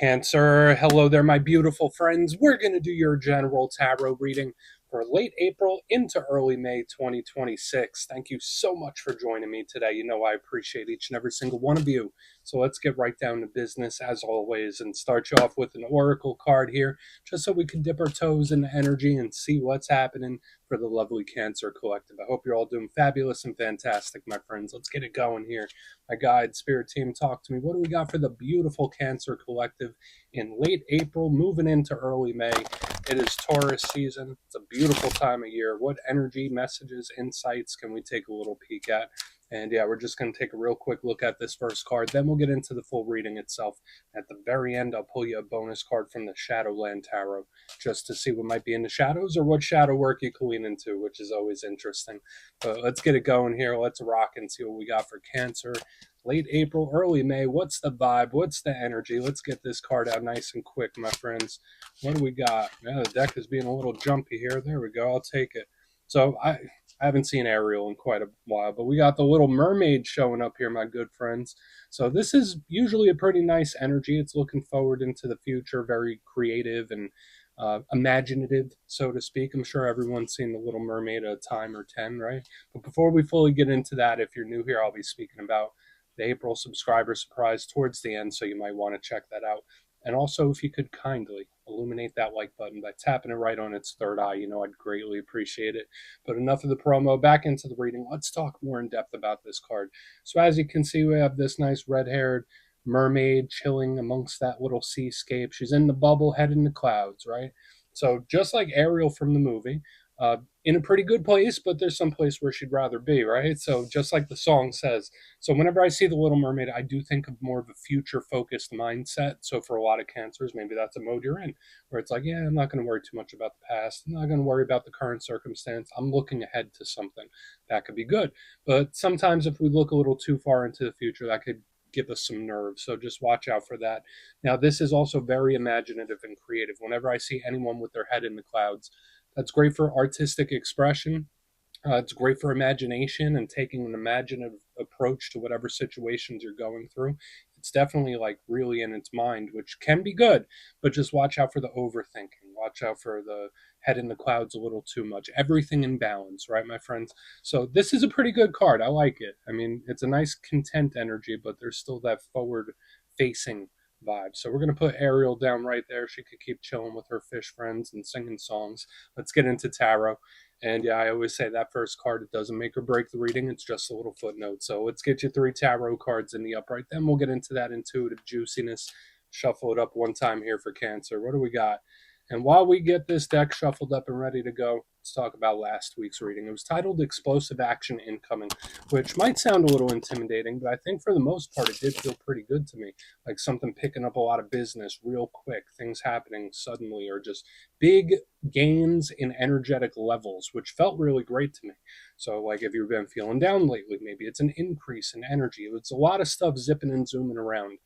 Cancer. Hello there, my beautiful friends. We're going to do your general tarot reading for late April into early May 2026. Thank you so much for joining me today. You know, I appreciate each and every single one of you. So let's get right down to business as always and start you off with an oracle card here, just so we can dip our toes in the energy and see what's happening for the lovely Cancer Collective. I hope you're all doing fabulous and fantastic, my friends. Let's get it going here. My guide, spirit team, talk to me. What do we got for the beautiful Cancer Collective in late April, moving into early May? It is Taurus season. It's a beautiful time of year. What energy, messages, insights can we take a little peek at? And yeah, we're just going to take a real quick look at this first card. Then we'll get into the full reading itself. At the very end, I'll pull you a bonus card from the Shadowland Tarot just to see what might be in the shadows or what shadow work you can lean into, which is always interesting. But let's get it going here. Let's rock and see what we got for Cancer. Late April, early May. What's the vibe? What's the energy? Let's get this card out nice and quick, my friends. What do we got? Yeah, the deck is being a little jumpy here. There we go. I'll take it. So I haven't seen Ariel in quite a while, but we got the Little Mermaid showing up here, my good friends. So this is usually a pretty nice energy. It's looking forward into the future, very creative and imaginative, so to speak. I'm sure everyone's seen The Little Mermaid a time or 10, right? But before we fully get into that, if you're new here, I'll be speaking about the April subscriber surprise towards the end, so you might want to check that out. And also, if you could kindly illuminate that like button by tapping it right on its third eye, I'd greatly appreciate it. But enough of the promo, back into the reading. Let's talk more in depth about this card. So as you can see, we have this nice red-haired mermaid chilling amongst that little seascape. She's in the bubble, head in the clouds, right? So just like Ariel from the movie, in a pretty good place, but there's some place where she'd rather be, right? So just like the song says. So whenever I see The Little Mermaid, I do think of more of a future-focused mindset. So for a lot of cancers, maybe that's a mode you're in, where it's like, yeah, I'm not going to worry too much about the past. I'm not going to worry about the current circumstance. I'm looking ahead to something. That could be good. But sometimes if we look a little too far into the future, that could give us some nerves. So just watch out for that. Now, this is also very imaginative and creative. Whenever I see anyone with their head in the clouds, that's great for artistic expression. It's great for imagination and taking an imaginative approach to whatever situations you're going through. It's definitely like really in its mind, which can be good, but just watch out for the overthinking. Watch out for the head in the clouds a little too much. Everything in balance, right, my friends? So this is a pretty good card. I like it. I mean, it's a nice content energy, but there's still that forward facing vibe. So we're going to put Ariel down right there. She could keep chilling with her fish friends and singing songs. Let's get into tarot. And yeah, I always say that first card, it doesn't make or break the reading. It's just a little footnote. So let's get you 3 tarot cards in the upright. Then we'll get into that intuitive juiciness. Shuffle it up one time here for Cancer. What do we got? And while we get this deck shuffled up and ready to go, let's talk about last week's reading. It was titled Explosive Action Incoming, which might sound a little intimidating, but I think for the most part, it did feel pretty good to me. Like something picking up a lot of business real quick, things happening suddenly, or just big gains in energetic levels, which felt really great to me. So like if you've been feeling down lately, maybe it's an increase in energy. It's a lot of stuff zipping and zooming around.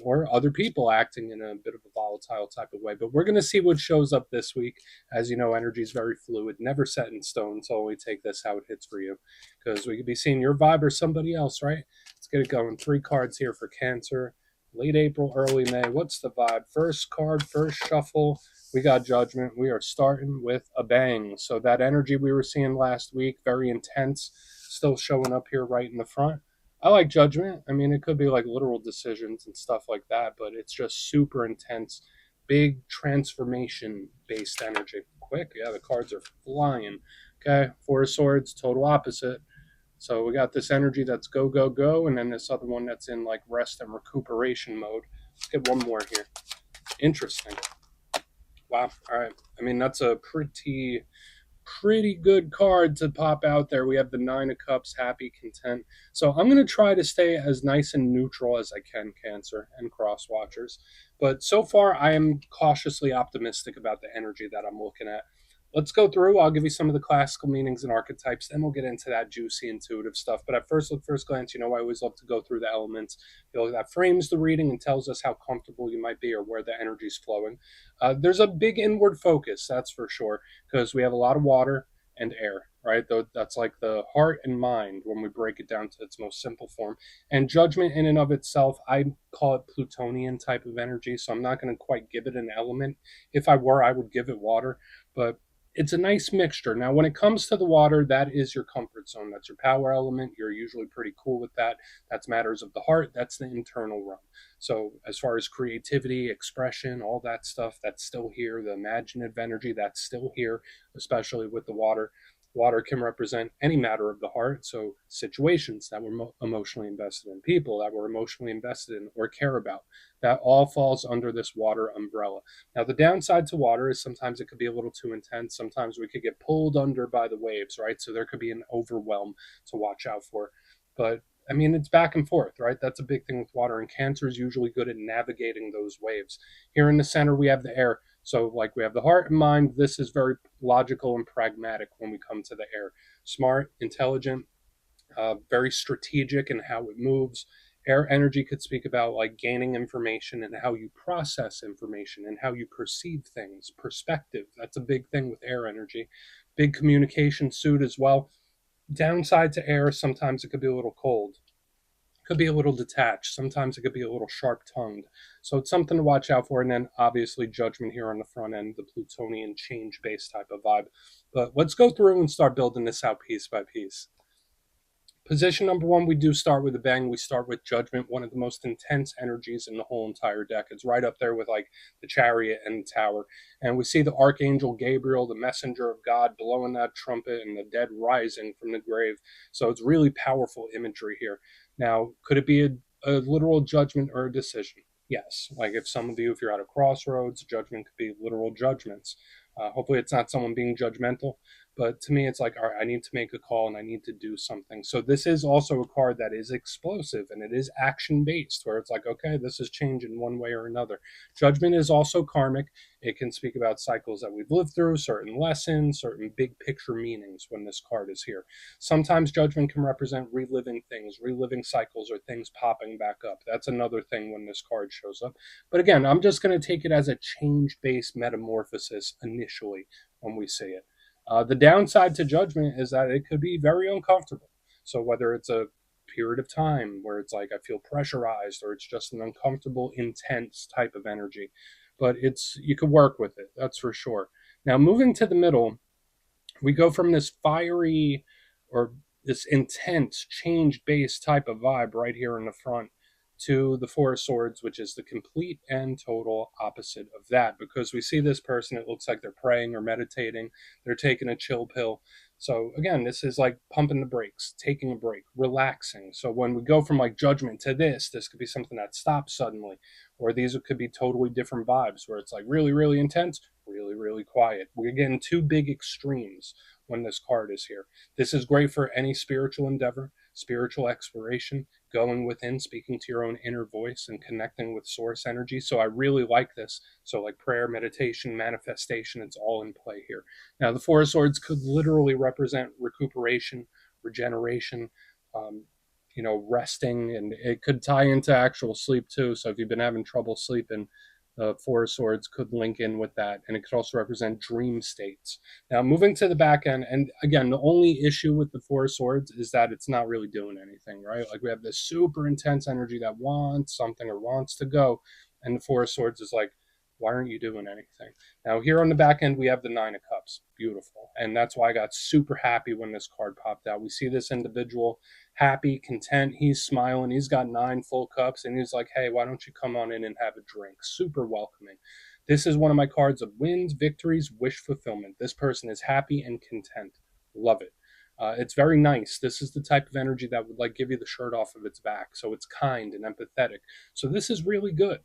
Or other people acting in a bit of a volatile type of way. But we're going to see what shows up this week. As you know, energy is very fluid, never set in stone. So only take this how it hits for you, because we could be seeing your vibe or somebody else, right? Let's get it going. 3 cards here for Cancer. Late April, early May. What's the vibe? First card, first shuffle. We got Judgment. We are starting with a bang. So that energy we were seeing last week, very intense, still showing up here right in the front. I like Judgment. I mean, it could be like literal decisions and stuff like that, but it's just super intense, big transformation based energy. Quick, yeah, the cards are flying. Okay, 4 of Swords, total opposite. So we got this energy that's go, go, go, and then this other one that's in like rest and recuperation mode. Let's get one more here. Interesting. Wow. All right. I mean, that's a pretty good card to pop out there. We have the 9 of Cups, happy, content. So I'm going to try to stay as nice and neutral as I can, Cancer and cross watchers. But so far, I am cautiously optimistic about the energy that I'm looking at. Let's go through. I'll give you some of the classical meanings and archetypes. Then we'll get into that juicy, intuitive stuff. But at first glance, I always love to go through the elements. That frames the reading and tells us how comfortable you might be or where the energy's flowing. There's a big inward focus, that's for sure, because we have a lot of water and air, right? Though that's like the heart and mind when we break it down to its most simple form. And judgment in and of itself, I call it Plutonian type of energy, so I'm not going to quite give it an element. If I were, I would give it water, but it's a nice mixture. Now, when it comes to the water, that is your comfort zone. That's your power element. You're usually pretty cool with that. That's matters of the heart. That's the internal realm. So, as far as creativity, expression, all that stuff, that's still here. The imaginative energy, that's still here, especially with the water. Water can represent any matter of the heart. So, situations that we're emotionally invested in, people that we're emotionally invested in or care about, that all falls under this water umbrella. Now, the downside to water is sometimes it could be a little too intense. Sometimes we could get pulled under by the waves, right? So, there could be an overwhelm to watch out for. But I mean, it's back and forth, right? That's a big thing with water, and Cancer is usually good at navigating those waves. Here in the center, we have the air. So, like, we have the heart and mind. This is very logical and pragmatic when we come to the air. Smart, intelligent, very strategic in how it moves. Air energy could speak about like gaining information and how you process information and how you perceive things. Perspective, that's a big thing with air energy. Big communication suit as well. Downside to air, sometimes it could be a little cold, could be a little detached. Sometimes it could be a little sharp tongued. So it's something to watch out for. And then obviously judgment here on the front end, the Plutonian change based type of vibe. But let's go through and start building this out piece by piece. Position number one, we do start with a bang. We start with judgment, one of the most intense energies in the whole entire deck. It's right up there with like the chariot and the tower. And we see the archangel Gabriel, the messenger of God, blowing that trumpet and the dead rising from the grave. So it's really powerful imagery here. Now, could it be a literal judgment or a decision? Yes. Like if some of you, if you're at a crossroads, judgment could be literal judgments. Hopefully, it's not someone being judgmental. But to me, it's like, all right, I need to make a call and I need to do something. So this is also a card that is explosive and it is action based, where it's like, okay, this is change in one way or another. Judgment is also karmic. It can speak about cycles that we've lived through, certain lessons, certain big picture meanings when this card is here. Sometimes judgment can represent reliving things, reliving cycles, or things popping back up. That's another thing when this card shows up. But again, I'm just going to take it as a change based metamorphosis initially when we see it. The downside to judgment is that it could be very uncomfortable. So whether it's a period of time where it's like I feel pressurized or it's just an uncomfortable, intense type of energy, but it's you can work with it. That's for sure. Now moving to the middle, we go from this fiery or this intense change based type of vibe right here in the front to the Four of Swords, which is the complete and total opposite of that. Because we see this person, it looks like they're praying or meditating, they're taking a chill pill. So again, this is like pumping the brakes, taking a break, relaxing. So when we go from like judgment to this could be something that stops suddenly, or these could be totally different vibes where it's like really, really intense, really, really quiet. We're getting two big extremes when this card is here. This is great for any spiritual endeavor, spiritual exploration, going within, speaking to your own inner voice and connecting with source energy. So I really like this. So like prayer, meditation, manifestation, it's all in play here. Now the Four of Swords could literally represent recuperation, regeneration, um, resting, and it could tie into actual sleep too. So if you've been having trouble sleeping, the Four of Swords could link in with that, and it could also represent dream states. Now, moving to the back end, and again, the only issue with the Four of Swords is that it's not really doing anything, right? Like we have this super intense energy that wants something or wants to go, and the Four of Swords is like, why aren't you doing anything? Now, here on the back end, we have the Nine of Cups. Beautiful. And that's why I got super happy when this card popped out. We see this individual happy, content. He's smiling. He's got 9 full cups, and he's like, hey, why don't you come on in and have a drink? Super welcoming. This is one of my cards of wins, victories, wish fulfillment. This person is happy and content. Love it. It's very nice. This is the type of energy that would like give you the shirt off of its back. So it's kind and empathetic. So this is really good.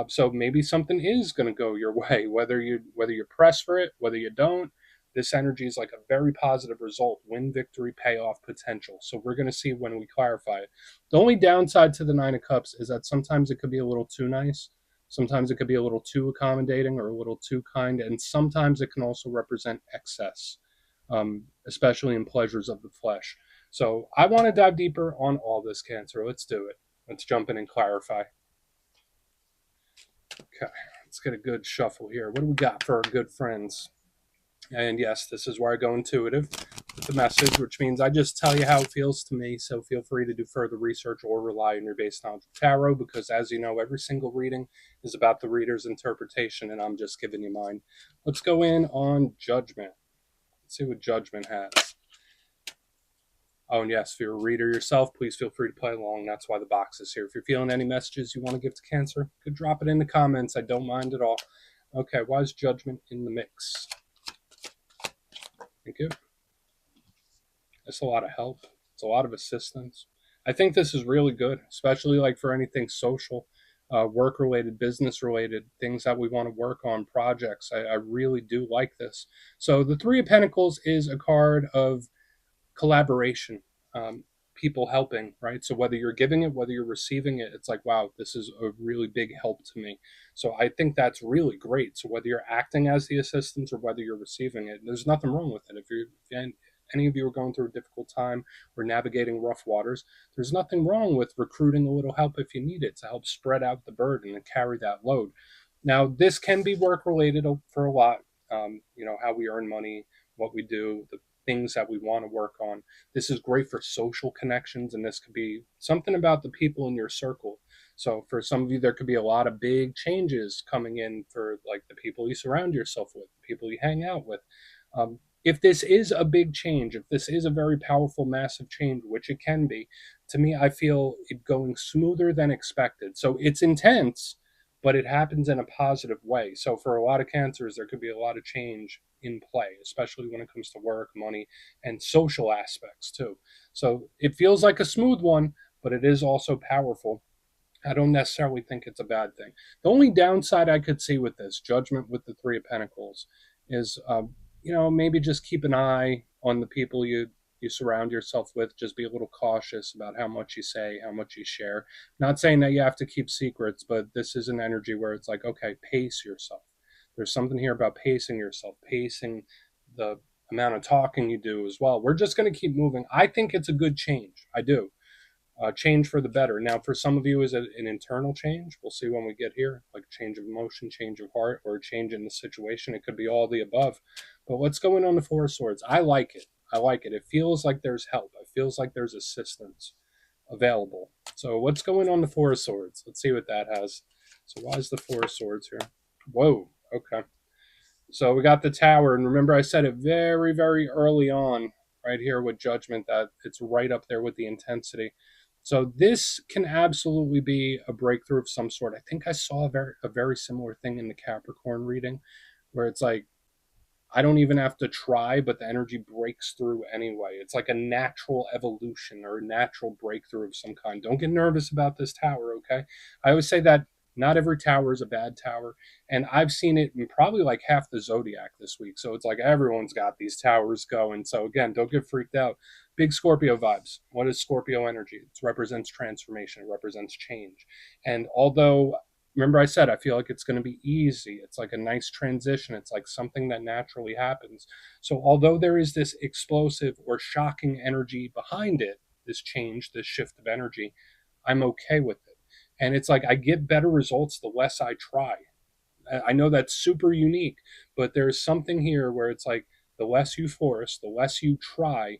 So maybe something is going to go your way, whether you press for it, whether you don't. This energy is like a very positive result, win, victory, payoff, potential. So we're going to see when we clarify it. The only downside to the Nine of Cups is that sometimes it could be a little too nice. Sometimes it could be a little too accommodating or a little too kind. And sometimes it can also represent excess, especially in pleasures of the flesh. So I want to dive deeper on all this, Cancer. Let's do it. Let's jump in and clarify. Okay, let's get a good shuffle here. What do we got for our good friends? And yes, this is where I go intuitive with the message, which means I just tell you how it feels to me. So feel free to do further research or rely on your base knowledge of tarot, because as you know, every single reading is about the reader's interpretation, and I'm just giving you mine. Let's go in on judgment. Let's see what judgment has. Oh, and yes, if you're a reader yourself, please feel free to play along. That's why the box is here. If you're feeling any messages you want to give to Cancer, could drop it in the comments. I don't mind at all. Okay, why is judgment in the mix? Thank you. It's a lot of help. It's a lot of assistance. I think this is really good, especially like for anything social, work related, business related, things that we want to work on, projects. I really do like this. So the Three of Pentacles is a card of collaboration, people helping, right? So whether you're giving it, whether you're receiving it, it's like, wow, this is a really big help to me. So I think that's really great. So whether you're acting as the assistant or whether you're receiving it, there's nothing wrong with it. If any of you are going through a difficult time or navigating rough waters, there's nothing wrong with recruiting a little help if you need it to help spread out the burden and carry that load. Now, this can be work related for a lot. How we earn money, what we do, the things that we want to work on. This is great for social connections, and this could be something about the people in your circle. So for some of you, there could be a lot of big changes coming in for like the people you surround yourself with, the people you hang out with. If this is a big change, if this is a very powerful, massive change, which it can be, to me, I feel it going smoother than expected. So it's intense, but it happens in a positive way. So for a lot of cancers, there could be a lot of change in play, especially when it comes to work, money, and social aspects too. So it feels like a smooth one, but it is also powerful. I don't necessarily think it's a bad thing. The only downside I could see with this judgment with the Three of Pentacles is, maybe just keep an eye on the people you surround yourself with. Just be a little cautious about how much you say, how much you share. Not saying that you have to keep secrets, but this is an energy where it's like, okay, pace yourself. There's something here about pacing yourself, pacing the amount of talking you do as well. We're just going to keep moving. I think it's a good change. I do. Change for the better. Now, for some of you, is it an internal change? We'll see when we get here, like change of emotion, change of heart, or a change in the situation. It could be all the above. But what's going on the Four of Swords? I like it. I like it. It feels like there's help. It feels like there's assistance available. So what's going on the Four of Swords? Let's see what that has. So why is the Four of Swords here? Whoa. Okay. So we got the Tower. And remember, I said it very, very early on right here with Judgment that it's right up there with the intensity. So this can absolutely be a breakthrough of some sort. I think I saw a very similar thing in the Capricorn reading where it's like, I don't even have to try, but the energy breaks through anyway. It's like a natural evolution or a natural breakthrough of some kind. Don't get nervous about this tower, okay? I always say that not every tower is a bad tower. And I've seen it in probably like half the zodiac this week. So it's like everyone's got these towers going. So again, don't get freaked out. Big Scorpio vibes. What is Scorpio energy? It represents transformation, it represents change. And although, remember I said I feel like it's going to be easy, it's like a nice transition, it's like something that naturally happens. So although there is this explosive or shocking energy behind it, this change, this shift of energy, I'm okay with it. And it's like I get better results the less I try. I know that's super unique, but there's something here where it's like the less you force, the less you try,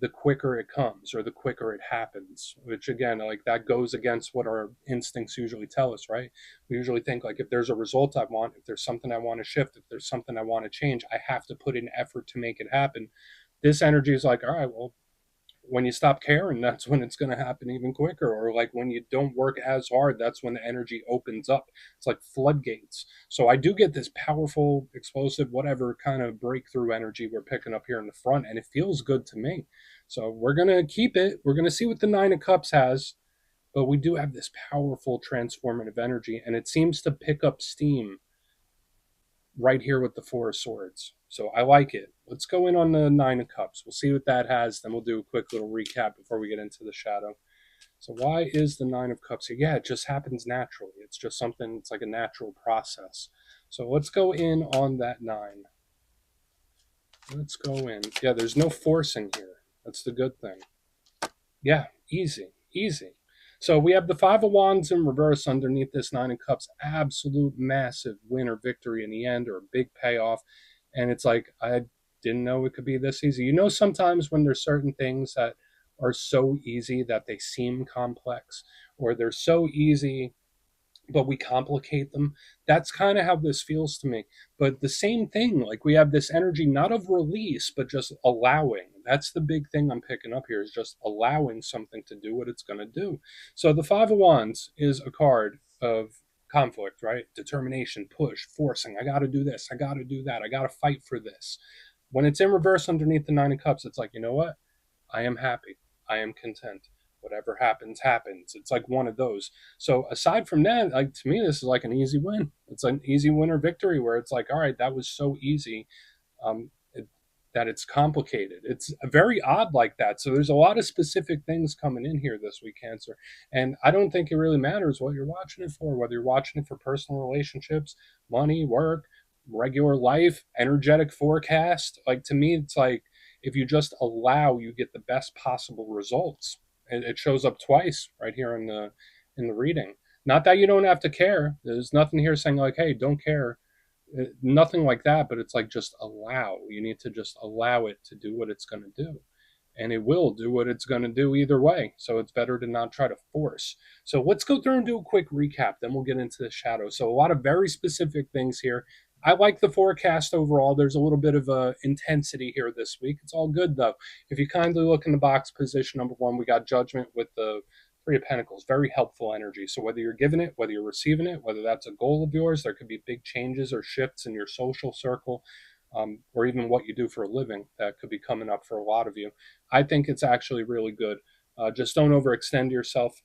the quicker it comes or the quicker it happens, which again, like that goes against what our instincts usually tell us, right? We usually think like if there's a result I want, if there's something I want to shift, if there's something I want to change, I have to put in effort to make it happen. This energy is like, all right, well, when you stop caring, that's when it's going to happen even quicker. Or like when you don't work as hard, that's when the energy opens up. It's like floodgates. So I do get this powerful, explosive, whatever kind of breakthrough energy we're picking up here in the front, and it feels good to me. So we're going to keep it. We're going to see what the Nine of Cups has, but we do have this powerful transformative energy, and it seems to pick up steam right here with the Four of Swords. So I like it. Let's go in on the Nine of Cups. We'll see what that has. Then we'll do a quick little recap before we get into the shadow. So why is the Nine of Cups here? Yeah, it just happens naturally. It's just something, it's like a natural process. So let's go in on that nine. Let's go in. Yeah, there's no forcing here. That's the good thing. Yeah, easy, easy. So we have the Five of Wands in reverse underneath this Nine of Cups. Absolute massive win or victory in the end, or a big payoff. And it's like, I didn't know it could be this easy. You know, sometimes when there's certain things that are so easy that they seem complex, or they're so easy but we complicate them. That's kind of how this feels to me. But the same thing, like we have this energy not of release, but just allowing. That's the big thing I'm picking up here, is just allowing something to do what it's going to do. So the Five of Wands is a card of conflict, right? Determination, push, forcing. I got to do this. I got to do that. I got to fight for this. When it's in reverse underneath the Nine of Cups, it's like, you know what? I am happy. I am content. Whatever happens, happens. It's like one of those. So aside from that, like to me, this is like an easy win. It's an easy winner victory where it's like, all right, that was so easy. It, that it's complicated. It's very odd like that. So there's a lot of specific things coming in here this week, Cancer. And I don't think it really matters what you're watching it for, whether you're watching it for personal relationships, money, work, regular life, energetic forecast. Like to me, it's like if you just allow, you get the best possible results. It shows up twice right here in the reading. Not that you don't have to care. There's nothing here saying like, hey, don't care, nothing like that, but it's like just allow. You need to just allow it to do what it's going to do, and it will do what it's going to do either way. So it's better to not try to force. So let's go through and do a quick recap, then we'll get into the shadow. So a lot of very specific things here. I like the forecast overall. There's a little bit of a intensity here this week. It's all good though. If you kindly look in the box position number one, we got Judgment with the Three of Pentacles. Very helpful energy. So whether you're giving it, whether you're receiving it, whether that's a goal of yours, there could be big changes or shifts in your social circle, or even what you do for a living that could be coming up for a lot of you. I think it's actually really good. Just don't overextend yourself.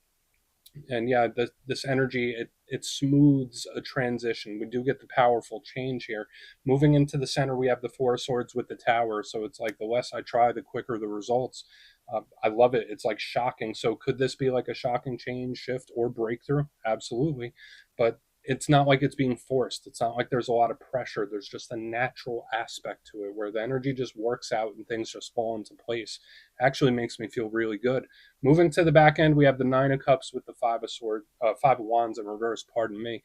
And yeah, this energy, it smooths a transition. We do get the powerful change here. Moving into the center, we have the Four of Swords with the Tower. So it's like the less I try, the quicker the results. I love it. It's like shocking. So could this be like a shocking change, shift, or breakthrough? Absolutely. But it's not like it's being forced. It's not like there's a lot of pressure. There's just a natural aspect to it where the energy just works out and things just fall into place. Actually makes me feel really good. Moving to the back end, we have the Nine of Cups with the Five of Wands in reverse, pardon me,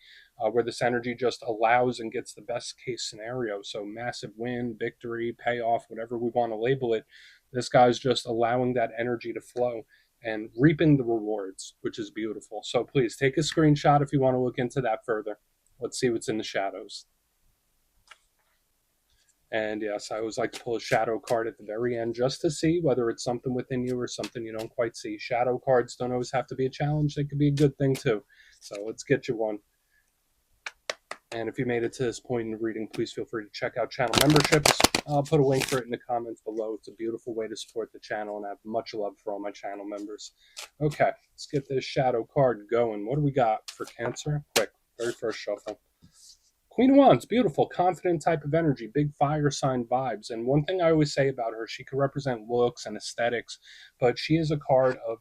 where this energy just allows and gets the best case scenario. So massive win, victory, payoff, whatever we want to label it. This guy's just allowing that energy to flow and reaping the rewards, which is beautiful. So please take a screenshot if you want to look into that further. Let's see what's in the shadows. And yes, I always like to pull a shadow card at the very end just to see whether it's something within you or something you don't quite see. Shadow cards don't always have to be a challenge. They could be a good thing too. So let's get you one. And if you made it to this point in the reading, please feel free to check out channel memberships. I'll put a link for it in the comments below. It's a beautiful way to support the channel, and I have much love for all my channel members. Okay, let's get this shadow card going. What do we got for Cancer? Quick, very first shuffle. Queen of Wands, beautiful, confident type of energy, big fire sign vibes. And one thing I always say about her, she could represent looks and aesthetics, but she is a card of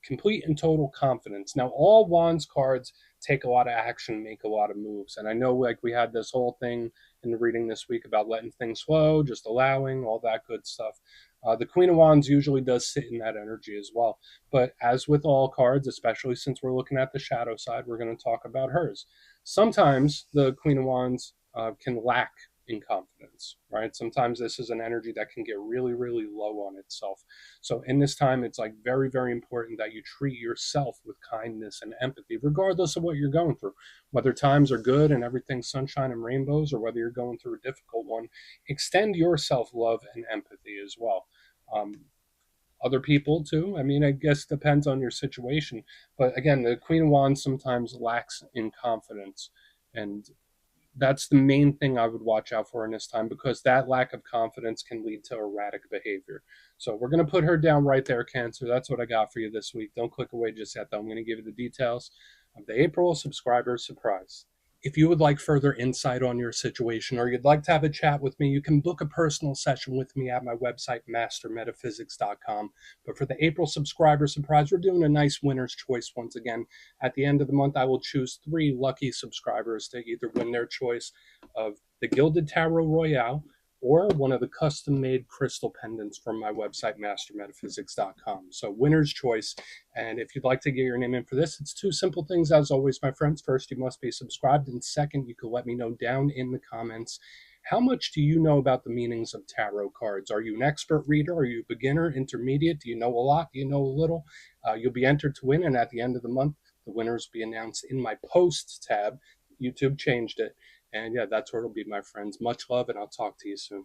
complete and total confidence. Now, all Wands cards take a lot of action, make a lot of moves. And I know like we had this whole thing in the reading this week about letting things flow, just allowing, all that good stuff. The Queen of Wands usually does sit in that energy as well. But as with all cards, especially since we're looking at the shadow side, we're going to talk about hers. Sometimes the Queen of Wands can lack in confidence, right? Sometimes this is an energy that can get really, really low on itself. So in this time, it's like very, very important that you treat yourself with kindness and empathy, regardless of what you're going through. Whether times are good and everything's sunshine and rainbows, or whether you're going through a difficult one, extend your self-love and empathy as well. Other people too. I mean, I guess it depends on your situation. But again, the Queen of Wands sometimes lacks in confidence. And that's the main thing I would watch out for in this time, because that lack of confidence can lead to erratic behavior. So we're going to put her down right there, Cancer. That's what I got for you this week. Don't click away just yet, though. I'm going to give you the details of the April subscriber surprise. If you would like further insight on your situation, or you'd like to have a chat with me, you can book a personal session with me at my website, mastermetaphysics.com. But for the April subscriber surprise, we're doing a nice winner's choice once again. At the end of the month, I will choose 3 lucky subscribers to either win their choice of the Gilded Tarot Royale or one of the custom-made crystal pendants from my website, mastermetaphysics.com. So winner's choice. And if you'd like to get your name in for this, it's 2 simple things, as always, my friends. First, you must be subscribed. And second, you can let me know down in the comments How much do you know about the meanings of tarot cards? Are you an expert reader? Are you a beginner, intermediate? Do you know a lot? Do you know a little? You'll be entered to win, and at the end of the month, the winners will be announced in my posts tab. YouTube changed it. And yeah, that's where it'll be, my friends. Much love, and I'll talk to you soon.